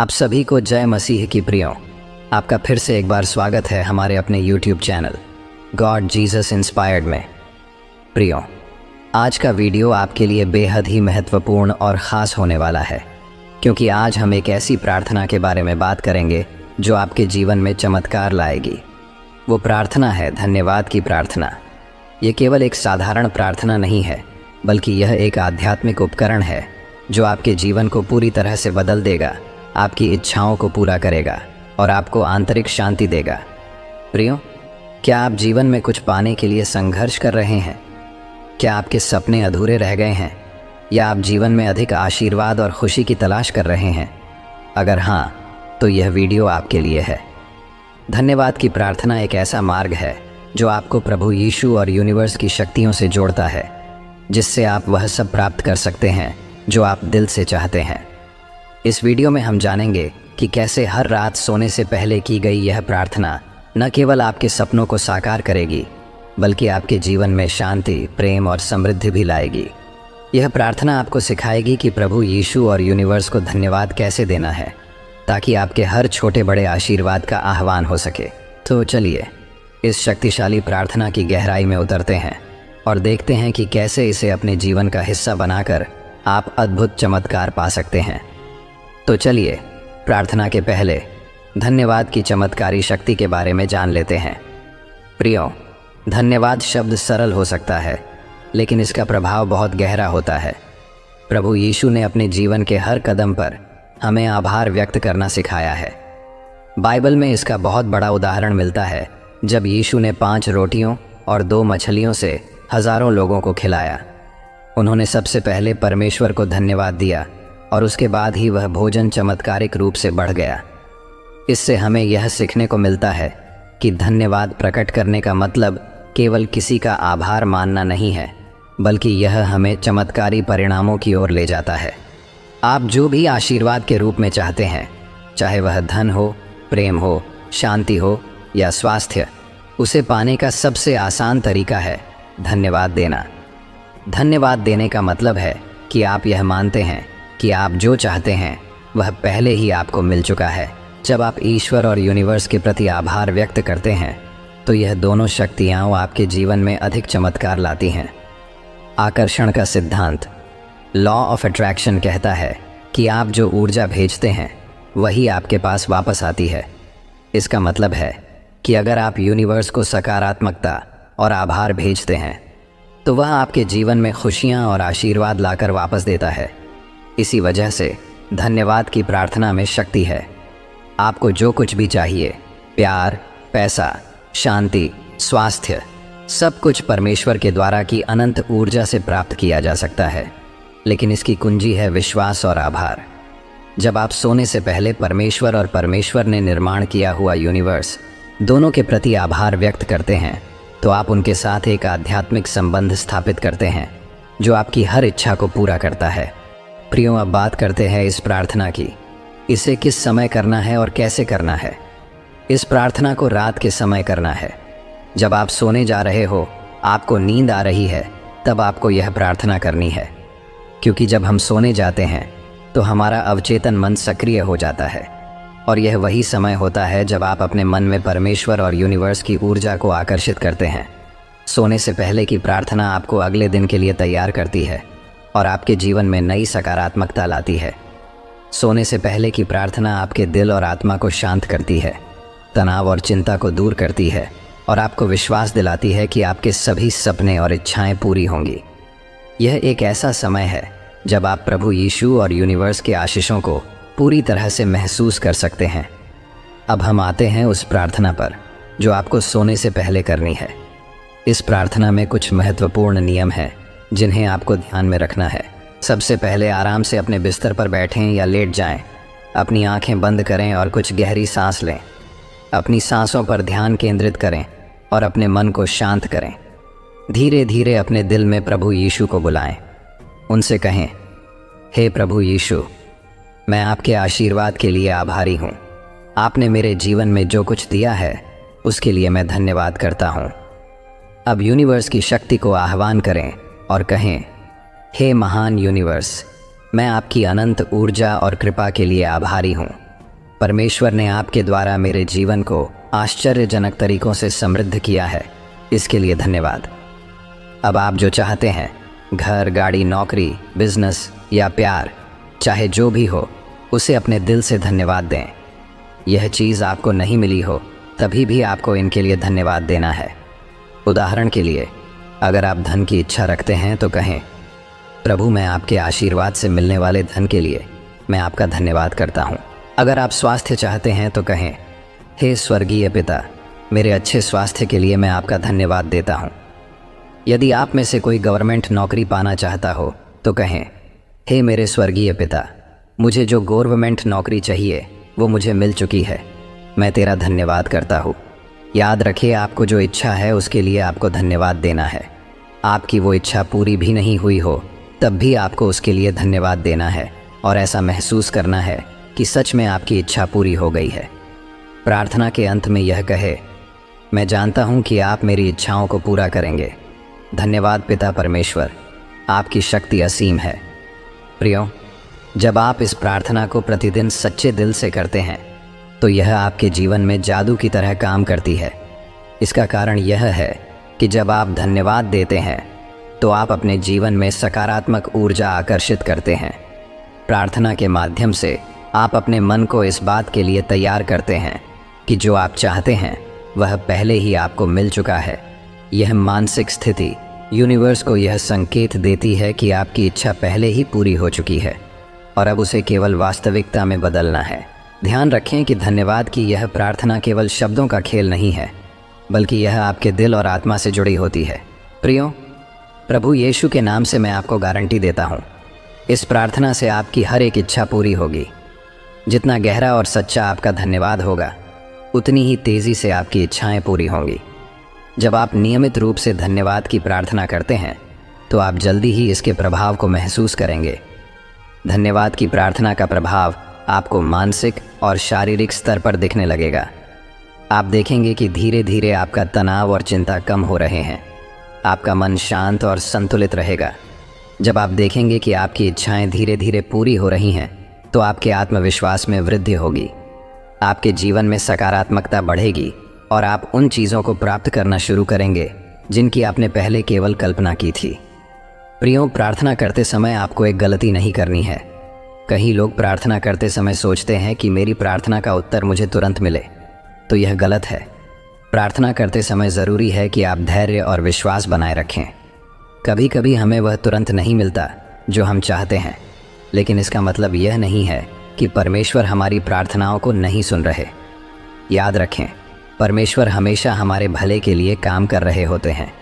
आप सभी को जय मसीह की प्रियों। आपका फिर से एक बार स्वागत है हमारे अपने YouTube channel God Jesus inspired में। प्रियों, आज का वीडियो आपके लिए बेहद ही महत्वपूर्ण और ख़ास होने वाला है, क्योंकि आज हम एक ऐसी प्रार्थना के बारे में बात करेंगे जो आपके जीवन में चमत्कार लाएगी। वो प्रार्थना है धन्यवाद की प्रार्थना। ये केवल एक साधारण प्रार्थना नहीं है, बल्कि यह एक आध्यात्मिक उपकरण है जो आपके जीवन को पूरी तरह से बदल देगा, आपकी इच्छाओं को पूरा करेगा और आपको आंतरिक शांति देगा। प्रियो, क्या आप जीवन में कुछ पाने के लिए संघर्ष कर रहे हैं? क्या आपके सपने अधूरे रह गए हैं, या आप जीवन में अधिक आशीर्वाद और खुशी की तलाश कर रहे हैं? अगर हाँ, तो यह वीडियो आपके लिए है। धन्यवाद की प्रार्थना एक ऐसा मार्ग है जो आपको प्रभु यीशु और यूनिवर्स की शक्तियों से जोड़ता है, जिससे आप वह सब प्राप्त कर सकते हैं जो आप दिल से चाहते हैं। इस वीडियो में हम जानेंगे कि कैसे हर रात सोने से पहले की गई यह प्रार्थना न केवल आपके सपनों को साकार करेगी, बल्कि आपके जीवन में शांति, प्रेम और समृद्धि भी लाएगी। यह प्रार्थना आपको सिखाएगी कि प्रभु यीशु और यूनिवर्स को धन्यवाद कैसे देना है, ताकि आपके हर छोटे बड़े आशीर्वाद का आह्वान हो सके। तो चलिए इस शक्तिशाली प्रार्थना की गहराई में उतरते हैं और देखते हैं कि कैसे इसे अपने जीवन का हिस्सा बनाकर आप अद्भुत चमत्कार पा सकते हैं। तो चलिए प्रार्थना के पहले धन्यवाद की चमत्कारी शक्ति के बारे में जान लेते हैं। प्रियो, धन्यवाद शब्द सरल हो सकता है, लेकिन इसका प्रभाव बहुत गहरा होता है। प्रभु यीशु ने अपने जीवन के हर कदम पर हमें आभार व्यक्त करना सिखाया है। बाइबल में इसका बहुत बड़ा उदाहरण मिलता है, जब यीशु ने 5 रोटियों और 2 मछलियों से हज़ारों लोगों को खिलाया। उन्होंने सबसे पहले परमेश्वर को धन्यवाद दिया और उसके बाद ही वह भोजन चमत्कारिक रूप से बढ़ गया। इससे हमें यह सीखने को मिलता है कि धन्यवाद प्रकट करने का मतलब केवल किसी का आभार मानना नहीं है, बल्कि यह हमें चमत्कारी परिणामों की ओर ले जाता है। आप जो भी आशीर्वाद के रूप में चाहते हैं, चाहे वह धन हो, प्रेम हो, शांति हो या स्वास्थ्य, उसे पाने का सबसे आसान तरीका है धन्यवाद देना। धन्यवाद देने का मतलब है कि आप यह मानते हैं कि आप जो चाहते हैं वह पहले ही आपको मिल चुका है। जब आप ईश्वर और यूनिवर्स के प्रति आभार व्यक्त करते हैं, तो यह दोनों शक्तियाँ आपके जीवन में अधिक चमत्कार लाती हैं। आकर्षण का सिद्धांत, लॉ ऑफ अट्रैक्शन, कहता है कि आप जो ऊर्जा भेजते हैं वही आपके पास वापस आती है। इसका मतलब है कि अगर आप यूनिवर्स को सकारात्मकता और आभार भेजते हैं, तो वह आपके जीवन में खुशियाँ और आशीर्वाद लाकर वापस देता है। इसी वजह से धन्यवाद की प्रार्थना में शक्ति है। आपको जो कुछ भी चाहिए, प्यार, पैसा, शांति, स्वास्थ्य, सब कुछ परमेश्वर के द्वारा की अनंत ऊर्जा से प्राप्त किया जा सकता है। लेकिन इसकी कुंजी है विश्वास और आभार। जब आप सोने से पहले परमेश्वर और परमेश्वर ने निर्माण किया हुआ यूनिवर्स दोनों के प्रति आभार व्यक्त करते हैं, तो आप उनके साथ एक आध्यात्मिक संबंध स्थापित करते हैं जो आपकी हर इच्छा को पूरा करता है। प्रियो, अब बात करते हैं इस प्रार्थना की। इसे किस समय करना है और कैसे करना है? इस प्रार्थना को रात के समय करना है। जब आप सोने जा रहे हो, आपको नींद आ रही है, तब आपको यह प्रार्थना करनी है। क्योंकि जब हम सोने जाते हैं तो हमारा अवचेतन मन सक्रिय हो जाता है, और यह वही समय होता है जब आप अपने मन में परमेश्वर और यूनिवर्स की ऊर्जा को आकर्षित करते हैं। सोने से पहले की प्रार्थना आपको अगले दिन के लिए तैयार करती है और आपके जीवन में नई सकारात्मकता लाती है। सोने से पहले की प्रार्थना आपके दिल और आत्मा को शांत करती है, तनाव और चिंता को दूर करती है और आपको विश्वास दिलाती है कि आपके सभी सपने और इच्छाएं पूरी होंगी। यह एक ऐसा समय है जब आप प्रभु यीशु और यूनिवर्स के आशीषों को पूरी तरह से महसूस कर सकते हैं। अब हम आते हैं उस प्रार्थना पर जो आपको सोने से पहले करनी है। इस प्रार्थना में कुछ महत्वपूर्ण नियम हैं जिन्हें आपको ध्यान में रखना है। सबसे पहले आराम से अपने बिस्तर पर बैठें या लेट जाएं। अपनी आंखें बंद करें और कुछ गहरी सांस लें। अपनी सांसों पर ध्यान केंद्रित करें और अपने मन को शांत करें। धीरे धीरे अपने दिल में प्रभु यीशु को बुलाएं। उनसे कहें, हे प्रभु यीशु, मैं आपके आशीर्वाद के लिए आभारी हूँ। आपने मेरे जीवन में जो कुछ दिया है उसके लिए मैं धन्यवाद करता हूँ। अब यूनिवर्स की शक्ति को आह्वान करें और कहें, हे महान यूनिवर्स, मैं आपकी अनंत ऊर्जा और कृपा के लिए आभारी हूँ। परमेश्वर ने आपके द्वारा मेरे जीवन को आश्चर्यजनक तरीकों से समृद्ध किया है, इसके लिए धन्यवाद। अब आप जो चाहते हैं, घर, गाड़ी, नौकरी, बिजनेस या प्यार, चाहे जो भी हो, उसे अपने दिल से धन्यवाद दें। यह चीज़ आपको नहीं मिली हो तभी भी आपको इनके लिए धन्यवाद देना है। उदाहरण के लिए, अगर आप धन की इच्छा रखते हैं तो कहें, प्रभु मैं आपके आशीर्वाद से मिलने वाले धन के लिए मैं आपका धन्यवाद करता हूँ। अगर आप स्वास्थ्य चाहते हैं तो कहें, हे स्वर्गीय पिता, मेरे अच्छे स्वास्थ्य के लिए मैं आपका धन्यवाद देता हूँ। यदि आप में से कोई गवर्नमेंट नौकरी पाना चाहता हो तो कहें, हे मेरे स्वर्गीय पिता, मुझे जो गवर्नमेंट नौकरी चाहिए वो मुझे मिल चुकी है, मैं तेरा धन्यवाद करता हूँ। याद रखिए, आपको जो इच्छा है उसके लिए आपको धन्यवाद देना है। आपकी वो इच्छा पूरी भी नहीं हुई हो तब भी आपको उसके लिए धन्यवाद देना है और ऐसा महसूस करना है कि सच में आपकी इच्छा पूरी हो गई है। प्रार्थना के अंत में यह कहे, मैं जानता हूँ कि आप मेरी इच्छाओं को पूरा करेंगे। धन्यवाद पिता परमेश्वर, आपकी शक्ति असीम है। प्रियो, जब आप इस प्रार्थना को प्रतिदिन सच्चे दिल से करते हैं तो यह आपके जीवन में जादू की तरह काम करती है। इसका कारण यह है कि जब आप धन्यवाद देते हैं तो आप अपने जीवन में सकारात्मक ऊर्जा आकर्षित करते हैं। प्रार्थना के माध्यम से आप अपने मन को इस बात के लिए तैयार करते हैं कि जो आप चाहते हैं वह पहले ही आपको मिल चुका है। यह मानसिक स्थिति यूनिवर्स को यह संकेत देती है कि आपकी इच्छा पहले ही पूरी हो चुकी है और अब उसे केवल वास्तविकता में बदलना है। ध्यान रखें कि धन्यवाद की यह प्रार्थना केवल शब्दों का खेल नहीं है, बल्कि यह आपके दिल और आत्मा से जुड़ी होती है। प्रियो, प्रभु यीशु के नाम से मैं आपको गारंटी देता हूँ, इस प्रार्थना से आपकी हर एक इच्छा पूरी होगी। जितना गहरा और सच्चा आपका धन्यवाद होगा, उतनी ही तेज़ी से आपकी इच्छाएं पूरी होंगी। जब आप नियमित रूप से धन्यवाद की प्रार्थना करते हैं तो आप जल्दी ही इसके प्रभाव को महसूस करेंगे। धन्यवाद की प्रार्थना का प्रभाव आपको मानसिक और शारीरिक स्तर पर दिखने लगेगा। आप देखेंगे कि धीरे धीरे आपका तनाव और चिंता कम हो रहे हैं। आपका मन शांत और संतुलित रहेगा। जब आप देखेंगे कि आपकी इच्छाएं धीरे धीरे पूरी हो रही हैं तो आपके आत्मविश्वास में वृद्धि होगी। आपके जीवन में सकारात्मकता बढ़ेगी और आप उन चीज़ों को प्राप्त करना शुरू करेंगे जिनकी आपने पहले केवल कल्पना की थी। प्रियो, प्रार्थना करते समय आपको एक गलती नहीं करनी है। कई लोग प्रार्थना करते समय सोचते हैं कि मेरी प्रार्थना का उत्तर मुझे तुरंत मिले, तो यह गलत है। प्रार्थना करते समय ज़रूरी है कि आप धैर्य और विश्वास बनाए रखें। कभी कभी हमें वह तुरंत नहीं मिलता जो हम चाहते हैं, लेकिन इसका मतलब यह नहीं है कि परमेश्वर हमारी प्रार्थनाओं को नहीं सुन रहे। याद रखें, परमेश्वर हमेशा हमारे भले के लिए काम कर रहे होते हैं।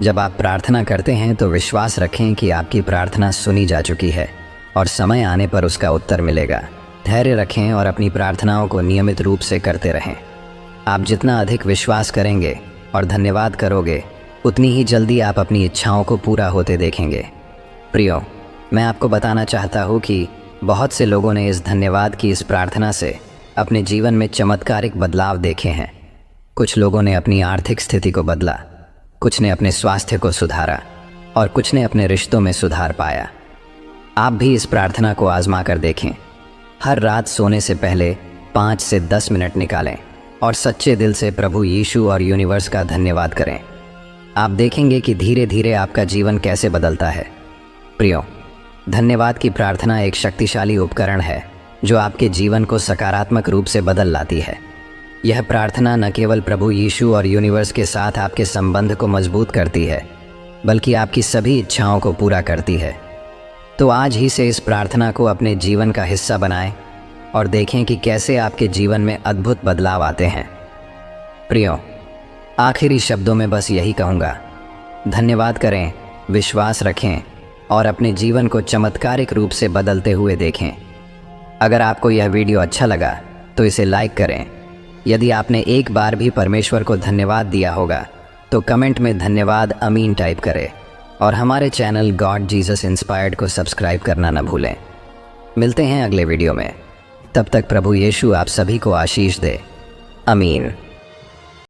जब आप प्रार्थना करते हैं तो विश्वास रखें कि आपकी प्रार्थना सुनी जा चुकी है और समय आने पर उसका उत्तर मिलेगा। धैर्य रखें और अपनी प्रार्थनाओं को नियमित रूप से करते रहें। आप जितना अधिक विश्वास करेंगे और धन्यवाद करोगे, उतनी ही जल्दी आप अपनी इच्छाओं को पूरा होते देखेंगे। प्रियो, मैं आपको बताना चाहता हूँ कि बहुत से लोगों ने इस धन्यवाद की इस प्रार्थना से अपने जीवन में चमत्कारिक बदलाव देखे हैं। कुछ लोगों ने अपनी आर्थिक स्थिति को बदला, कुछ ने अपने स्वास्थ्य को सुधारा और कुछ ने अपने रिश्तों में सुधार पाया। आप भी इस प्रार्थना को आजमा कर देखें। हर रात सोने से पहले 5 से 10 मिनट निकालें और सच्चे दिल से प्रभु यीशु और यूनिवर्स का धन्यवाद करें। आप देखेंगे कि धीरे धीरे आपका जीवन कैसे बदलता है। प्रियो, धन्यवाद की प्रार्थना एक शक्तिशाली उपकरण है जो आपके जीवन को सकारात्मक रूप से बदल लाती है। यह प्रार्थना न केवल प्रभु यीशु और यूनिवर्स के साथ आपके संबंध को मजबूत करती है, बल्कि आपकी सभी इच्छाओं को पूरा करती है। तो आज ही से इस प्रार्थना को अपने जीवन का हिस्सा बनाएं और देखें कि कैसे आपके जीवन में अद्भुत बदलाव आते हैं। प्रियो, आखिरी शब्दों में बस यही कहूँगा, धन्यवाद करें, विश्वास रखें और अपने जीवन को चमत्कारिक रूप से बदलते हुए देखें। अगर आपको यह वीडियो अच्छा लगा तो इसे लाइक करें। यदि आपने एक बार भी परमेश्वर को धन्यवाद दिया होगा तो कमेंट में धन्यवाद आमीन टाइप करें और हमारे चैनल गॉड जीसस इंस्पायर्ड को सब्सक्राइब करना न भूलें। मिलते हैं अगले वीडियो में। तब तक प्रभु यीशु आप सभी को आशीष दे। आमीन।